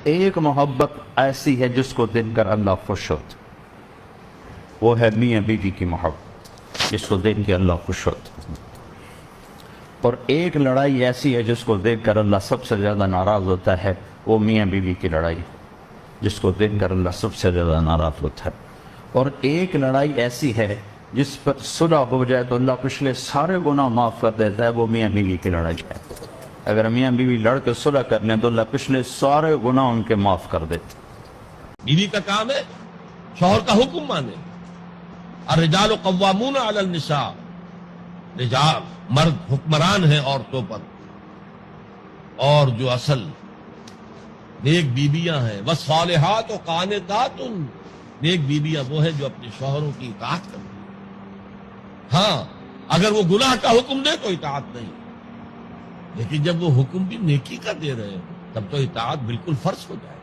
ایک محبت ایسی ہے جس کو دیکھ کر اللہ خوش ہوتا، وہ ہے میاں بیوی کی محبت، جس کو دیکھ کے اللہ خوش ہوتا۔ اور ایک لڑائی ایسی ہے جس کو دیکھ کر اللہ سب سے زیادہ ناراض ہوتا ہے، وہ میاں بیوی کی لڑائی، جس کو دیکھ کر اللہ سب سے زیادہ ناراض ہوتا ہے۔ اور ایک لڑائی ایسی ہے جس پر صلح ہو جائے تو اللہ پچھلے سارے گناہ معاف کر دیتا ہے، وہ میاں بیوی کی لڑائی ہے۔ اگر میاں بیوی لڑ کے صلح کر لیں تو اللہ پچھلے سارے گناہ ان کے معاف کر دیتے۔ بیوی کا کام ہے شوہر کا حکم مانے۔ الرجال قوامون علی النساء، رجال مرد حکمران ہیں عورتوں پر، اور جو اصل نیک بیویاں ہیں والصالحات قانتات، نیک بیویاں وہ ہیں جو اپنے شوہروں کی اطاعت کرتی ہیں۔ ہاں اگر وہ گناہ کا حکم دے تو اطاعت نہیں، لیکن جب وہ حکم بھی نیکی کا دے رہے ہیں تب تو اطاعت بالکل فرض ہو جائے۔